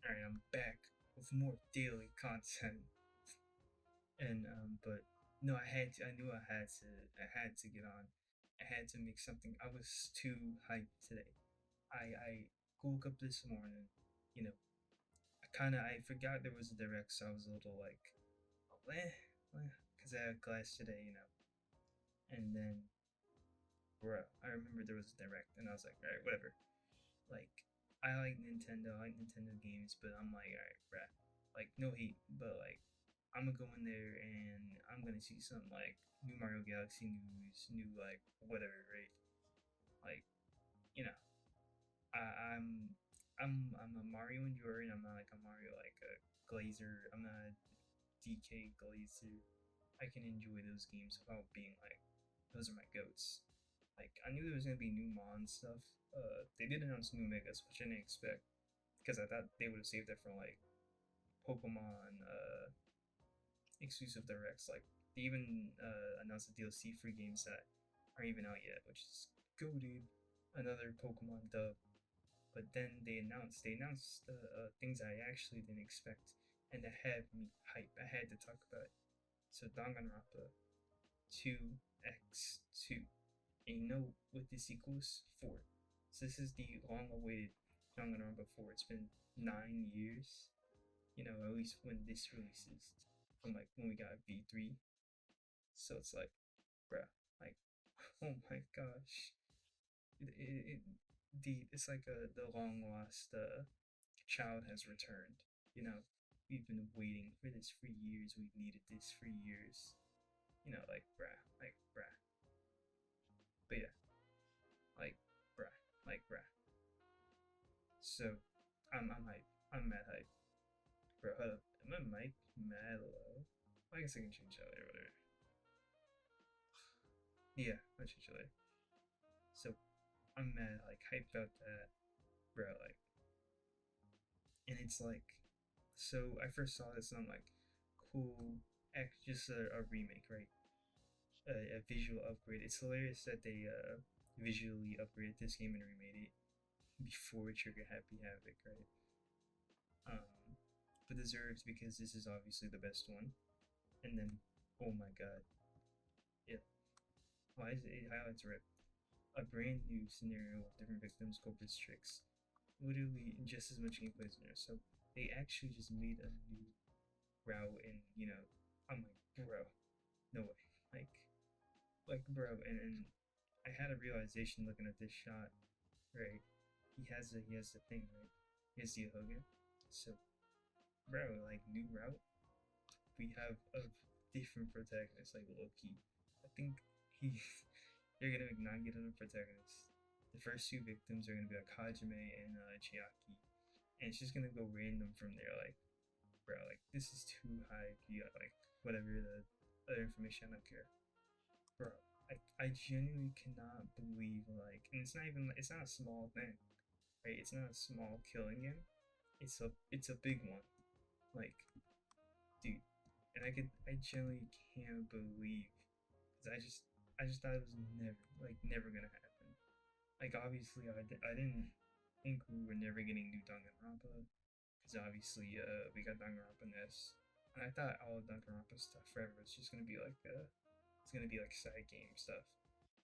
Alright, I'm back with more daily content. And but no, I knew I had to get on. I had to make something. I was too hyped today. I woke up this morning, you know, I forgot there was a direct, so I was a little like, oh, because I had class today, And then, bro, I remember there was a direct, and I was like, alright, whatever. Like, I like Nintendo games, but I'm like, alright, bruh. Like, no hate, but like, I'm gonna go in there and I'm gonna see some like new Mario Galaxy news, new like whatever, right? Like, you know, I, I'm I'm a Mario enjoyer, and I'm not like a Mario like a Glazer. I'm not a DK Glazer. I can enjoy those games without being like, those are my goats. Like, I knew there was gonna be new Mon stuff. They did announce new Megas, which I didn't expect because I thought they would have saved that for like Pokemon exclusive directs. Like, they even announced the DLC free games that aren't even out yet, which is goaded. Another Pokemon dub. But then they announced things I actually didn't expect, and that had me hype. I had to talk about it. So Danganronpa 2x2. And you know what this equals? 4. So this is the long-awaited Danganronpa 4. It's been 9 years. At least when this releases, from like when we got V3. So it's like, bruh, like, oh my gosh, it it's like the long lost child has returned. You know, we've been waiting for this for years. We've needed this for years. Like bruh. But yeah, like bruh, like bruh. So I'm hype. I'm mad hype. Bro, hold up. Am I mic mad low? I guess I can change that later, whatever. Yeah, I'll change it later. So I'm mad, like hyped about that, bro. Like, and it's like, so I first saw this and I'm like, cool, just a remake, right? A visual upgrade. It's hilarious that they visually upgraded this game and remade it before Trigger Happy Havoc, right? Um, but deserves because this is obviously the best one. And then, oh my god, yeah. Why is it highlights RIP? A brand new scenario with different victims, culprits, tricks. Literally just as much gameplay as there. So they actually just made a new route, and I'm like, bro, no way. Bro, and I had a realization looking at this shot, right? He has the thing, right? He has the Hogan. So, bro, like, new route. We have a different protagonist, like Loki. I think he they're gonna not get a protagonist. The first two victims are gonna be like Hajime and Chiaki, and it's just gonna go random from there. Like, bro, like this is too high. You got like whatever the other information. I don't care, bro. I genuinely cannot believe, like, and it's not a small thing, right? It's not a small killing game. It's a big one. Like, dude, and I genuinely can't believe, because I just thought it was never gonna happen. Like, obviously I didn't think we were never getting new Danganronpa, because obviously we got Danganronpa Ness, and I thought all of Danganronpa stuff forever was just gonna be like it's gonna be like side game stuff.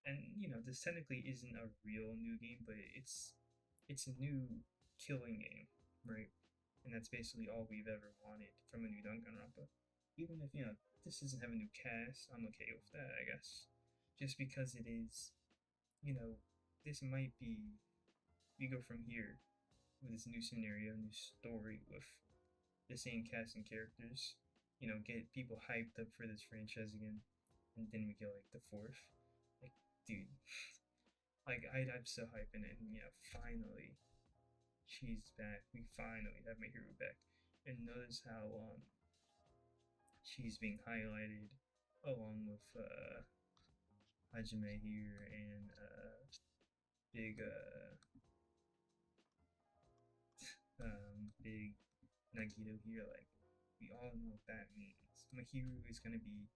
And this technically isn't a real new game, but it's a new killing game, right? And that's basically all we've ever wanted from a new Danganronpa. Even if this doesn't have a new cast, I'm okay with that, I guess. Just because it is, you know, this might be, we go from here with this new scenario, new story with the same cast and characters, get people hyped up for this franchise again, and then we get like the fourth. Like, dude, like I'm so hyping it, and finally, she's back. We finally have my hero back, and notice how she's being highlighted along with Hajime here and big big Nagito here. Like, we all know what that means. Mahiru is gonna be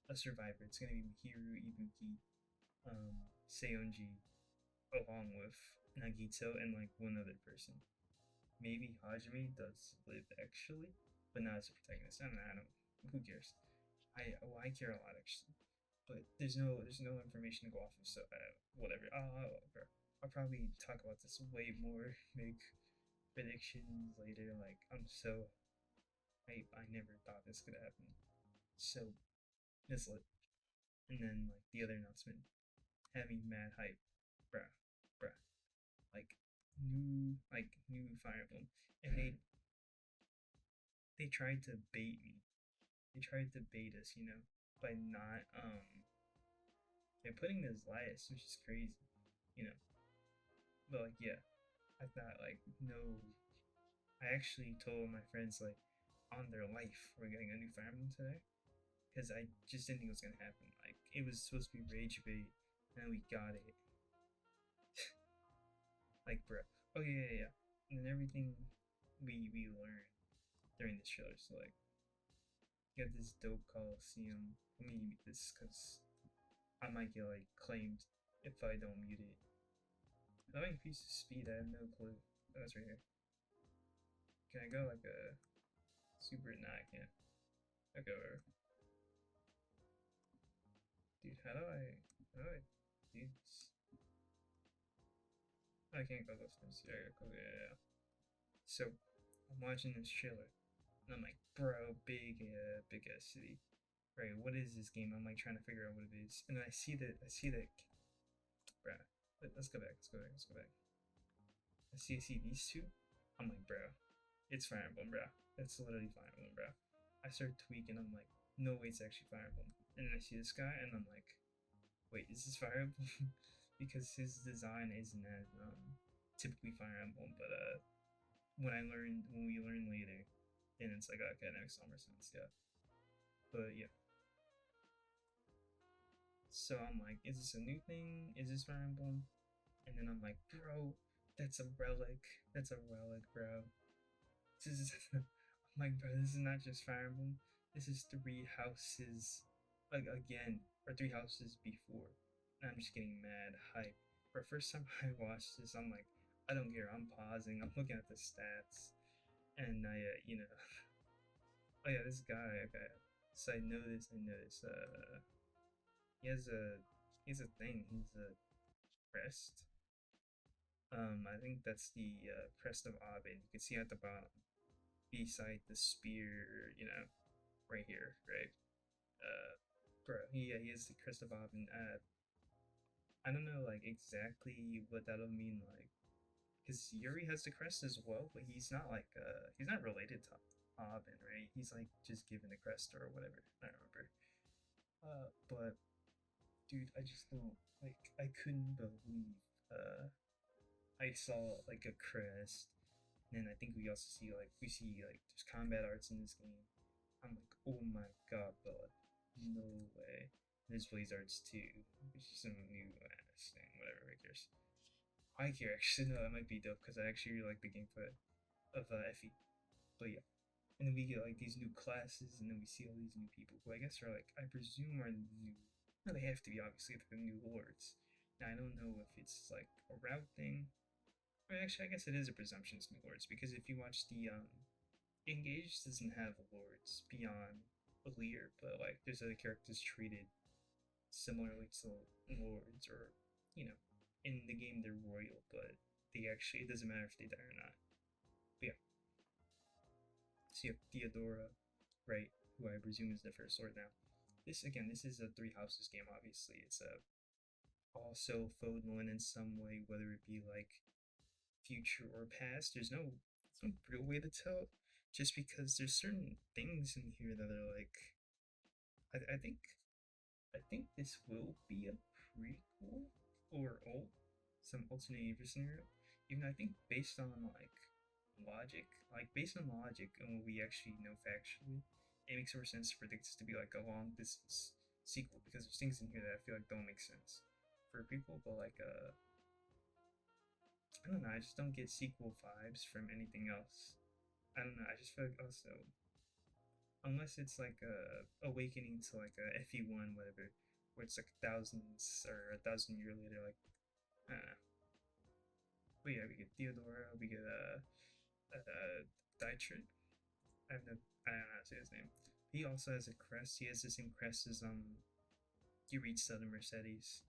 a survivor. It's gonna be Mahiru, Ibuki, Seonji, along with Nagito and like one other person. maybe Hajime does live actually, but not as a protagonist. I don't. Who cares? I care a lot actually, but there's no information to go off of. So whatever. I'll probably talk about this way more. Make predictions later. Like I'm so hype. I never thought this could happen. So it's lit. And then like the other announcement had me mad hype, bruh, bruh. Like new Fire Emblem, and they tried to bait me. They tried to bait us, by not by putting this last, which is crazy, you know. But like yeah, I thought like no. I actually told my friends like on their life we're getting a new Fire Emblem today because I just didn't think it was gonna happen. Like it was supposed to be rage bait, and we got it. Like bro, oh yeah, and then everything we learned during this trailer. So like, you got this dope Coliseum. Let me mute this because I might get like claimed if I don't mute it. How many pieces of speed? I have no clue. Oh, that's right here. Can I go like a super? Nah, I can't. Okay, whatever. Dude, how do I do this? I can't go those things. Yeah. So I'm watching this trailer, and I'm like, bro, big ass city. Right, what is this game? I'm like trying to figure out what it is, and then I see that, bro. Let's go back. I see these two. I'm like, bro, it's Fire Emblem, bro. It's literally Fire Emblem, bro. I start tweaking. I'm like, no way, it's actually Fire Emblem. And then I see this guy, and I'm like, wait, is this Fire Emblem? Because his design isn't as typically Fire Emblem, but when we learn later, then it's like okay, that makes so much sense, yeah. But yeah, so I'm like, is this a new thing? Is this Fire Emblem? And then I'm like, bro, that's a relic. That's a relic, bro. This is I'm like, bro, this is not just Fire Emblem. This is three houses, like again, or three houses before. And I'm just getting mad hype. For the first time I watched this, I'm like, I don't care. I'm pausing. I'm looking at the stats, and oh yeah, this guy. Okay, so I noticed. He has a he has a thing. He's a crest. I think that's the crest of Abin. You can see at the bottom, beside the spear. Right here, right? Bro, he has the crest of Abin. I don't know like exactly what that'll mean like, because Yuri has the crest as well, but he's not related to Abin, right? He's like just given the crest or whatever. I don't remember. But dude, I just don't like. I couldn't believe I saw like a crest. And I think we see like there's combat arts in this game. I'm like, oh my god, but like, no way. There's blaze arts too, which is some new ass thing. Whatever, who cares? I care actually. No, that might be dope because I actually really like the gameplay of Effie. But yeah, and then we get like these new classes, and then we see all these new people who I guess are like I presume are new. No, they have to be obviously the new lords. Now I don't know if it's like a route thing. Or actually, I guess it is a presumption it's new lords because if you watch the Engage doesn't have lords beyond Lear, but like there's other characters treated similarly to lords, or you know, in the game they're royal, but they actually it doesn't matter if they die or not. But yeah, so you have Theodora, right, who I presume is the first lord now. This is a three houses game. Obviously, it's a also Fodlan in some way, whether it be like future or past. There's no real way to tell, just because there's certain things in here that are like I I think this will be a prequel or some alternate universe scenario. Even I think based on based on logic and what we actually know factually, it makes more sense to predict this to be like a long distance sequel because there's things in here that I feel like don't make sense for a prequel, but like I don't know, I just don't get sequel vibes from anything else. I don't know, I just feel like also unless it's like a awakening to like a FE1 whatever, where it's like thousands or 1,000 year later, like I don't know. But yeah, we get Theodora, we get Dietrich. I don't know how to say his name. He also has a crest. He has the same crest as you reach Southern Mercedes.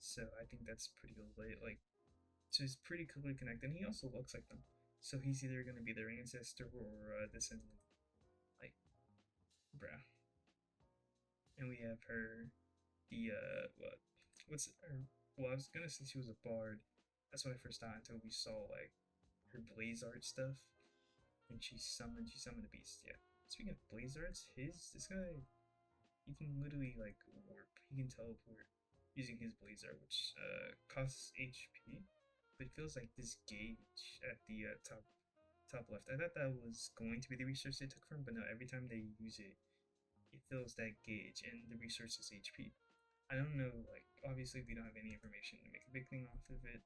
So I think that's pretty lit. Like, so he's pretty clearly connected. And he also looks like them. So he's either gonna be their ancestor or descendant. Like, bruh. And we have her, the what's her? Well, I was gonna say she was a bard. That's what I first thought until we saw like her blaze art stuff, and she summoned a beast. Yeah. Speaking of blaze arts, this guy, he can literally like warp. He can teleport using his blaze art, which costs HP, but it feels like this gauge at the top left. I thought that was going to be the resource they took from, but no. Every time they use it, it fills that gauge, and the resource is HP. I don't know. Like, obviously, we don't have any information to make a big thing off of it,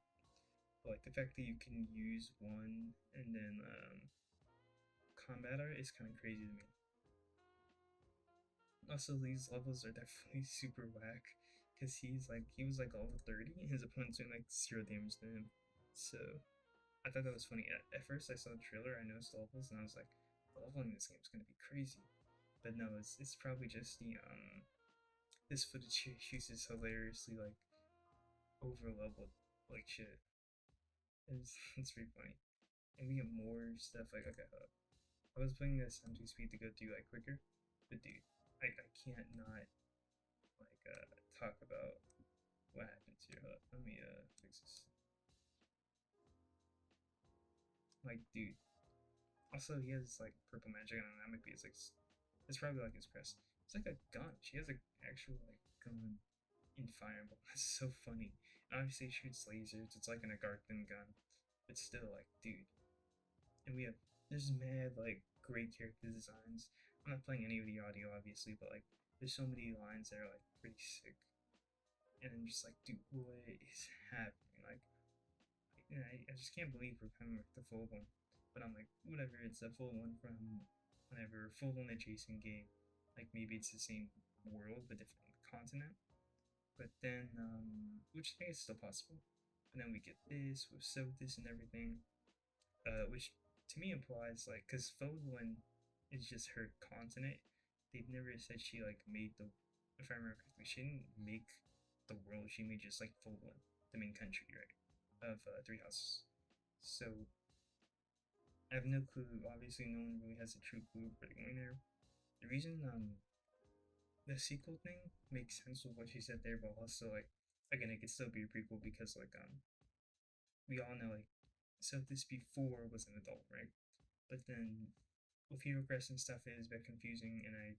but like the fact that you can use one and then combat art is kind of crazy to me. Also, these levels are definitely super whack because he was like level 30 and his opponent's doing like 0 damage to him. So I thought that was funny. At first, I saw the trailer, I noticed the levels, and I was like, the leveling in this game is gonna be crazy. But no, it's probably just the this footage uses hilariously like over leveled like shit. It's pretty funny. And we have more stuff like okay. I was playing this on 2 speed to go through like quicker, but dude, I can't not like talk about what happened here. Let me fix this. Like, dude. Also, he has like purple magic, and that might be his like. It's probably like his crest. It's like a gun. She has a actual like gun in Fire Emblem. That's so funny. And obviously, it shoots lasers. It's like an Agarthan gun, but still, like, dude. And we have there's mad like great character designs. I'm not playing any of the audio, obviously, but like there's so many lines that are like pretty sick. And I'm just like, dude, what is happening? Like, I just can't believe we're coming with the full one. But I'm like, whatever, it's a full one from whatever, full one adjacent game. Like, maybe it's the same world, but different continent. But then, which I think is still possible. And then we get this with Sothis and everything, which to me implies, like, because Fodlan is just her continent. They've never said she, like, made the, if I remember correctly, she didn't make the world, she made just, like, Fodlan, the main country, right? Of Three Houses. So I have no clue. Obviously, no one really has a true clue where they're going there. The reason the sequel thing makes sense with what she said there, but also like again, it could still be a prequel because like we all know like so this before was an adult, right? But then with Hero Crest and stuff, it is a bit confusing, and I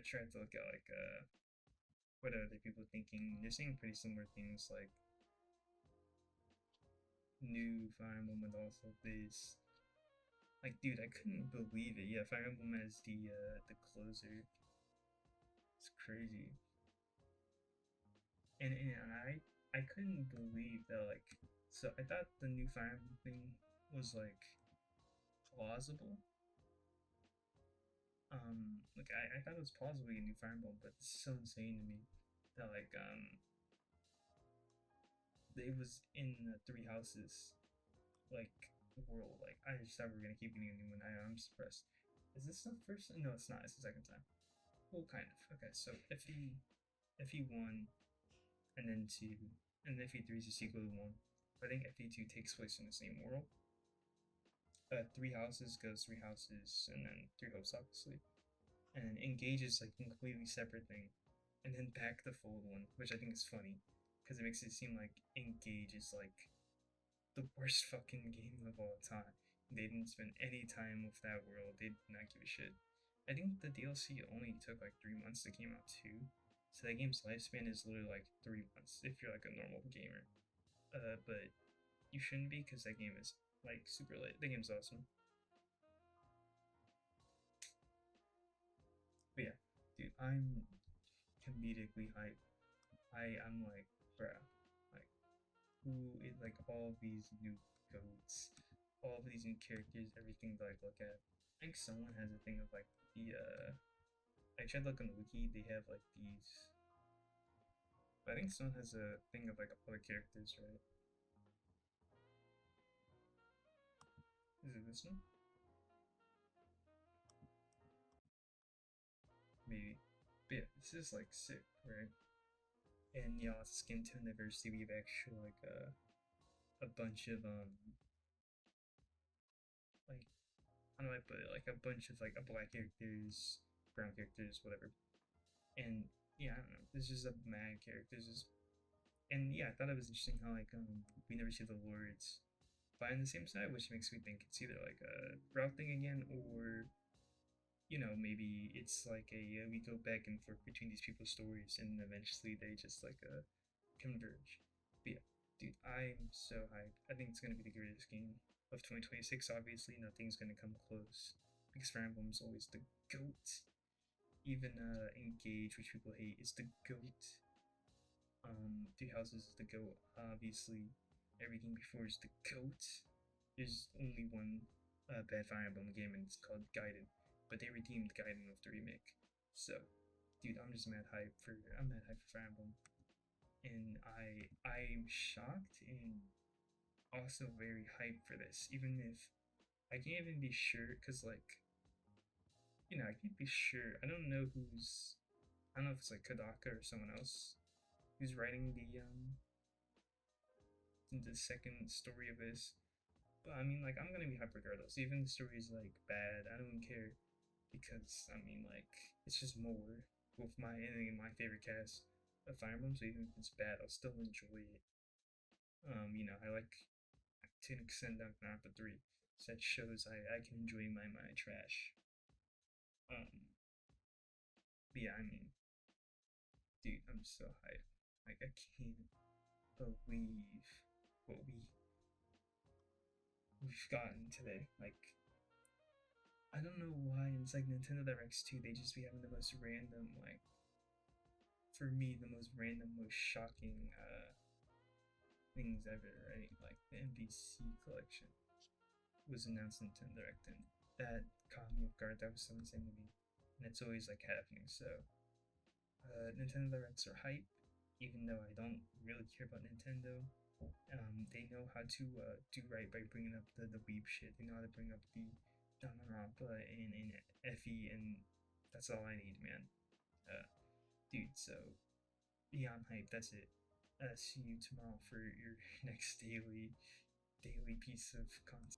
tried to look at like what are other people thinking. They're saying pretty similar things like new Fire Emblem with also this. Like, dude, I couldn't believe it. Yeah, Fire Emblem as the closer. It's crazy. And I couldn't believe that like so I thought the new Fire Emblem thing was like plausible. Like I thought it was plausible a new Fire Emblem, but it's so insane to me that like they was in the Three Houses like world. Like I just thought we were gonna keep getting a new one. I'm surprised. Is this the first? No, it's not. It's the second time. Well, kind of. Okay, so FE1 and then 2, and FE3 is a sequel to 1. I think FE2 takes place in the same world. Three Houses goes Three Houses, and then Three Hopes, obviously. And Engage is like a completely separate thing. And then back the Fold one, which I think is funny, because it makes it seem like Engage is like the worst fucking game of all time. They didn't spend any time with that world. They did not give a shit. I think the DLC only took like 3 months to came out too. So that game's lifespan is literally like 3 months if you're like a normal gamer. But you shouldn't be because that game is like super late. The game's awesome. But yeah, dude, I'm comedically hyped. I'm like, bruh, like who is like all of these new goats, all of these new characters, everything that I look at. I think someone has a thing of like the I tried to look on the wiki, they have like these I think someone has a thing of like other characters, right? Is it this one? Maybe. But yeah, this is like sick, right? And yeah, skin tone diversity. We have actually like a bunch of like, how do I put it? Like a bunch of like black characters, brown characters, whatever. And yeah, I don't know. There's just a mad characters. And yeah, I thought it was interesting how like we never see the lords by on the same side, which makes me think it's either like a route thing again, or maybe it's like we go back and forth between these people's stories, and eventually they just like converge. But yeah, dude, I'm so hyped. I think it's gonna be the greatest game of 2026. Obviously, nothing's gonna come close because Fire Emblem's always the goat. Even Engage, which people hate, is the goat. Three Houses is the goat. Obviously, everything before is the goat. There's only one bad Fire Emblem game, and it's called Gaiden. But they redeemed Gaiden with the remake. So, dude, I'm mad hyped for Fire Emblem, and I'm shocked and also very hyped for this. Even if I can't even be sure, cause like I can't be sure. I don't know who's. I don't know if it's like Kodaka or someone else who's writing the second story of this. But I mean, like, I'm gonna be hyped regardless. Even the story's like bad, I don't care because I mean, like, it's just more with my favorite cast of Fire Emblem. So even if it's bad, I'll still enjoy it. I like to an extent Danganronpa 3. So that shows I can enjoy my trash. Um, but yeah, I mean, dude, I'm so hyped. Like, I can't believe what we've gotten today. Like, I don't know why it's like Nintendo Directs too. They just be having the most random, like, for me, the most random, most shocking things ever. Right? Like the NBC collection was announced in Nintendo Direct, and that caught me off guard. That was so insane to me, and it's always like happening. So Nintendo Directs are hype, even though I don't really care about Nintendo. They know how to do right by bringing up the weeb shit. They know how to bring up the Danganronpa and Effie, and that's all I need, man. Dude, so yeah, I'm hyped. That's it. See you tomorrow for your next daily piece of content.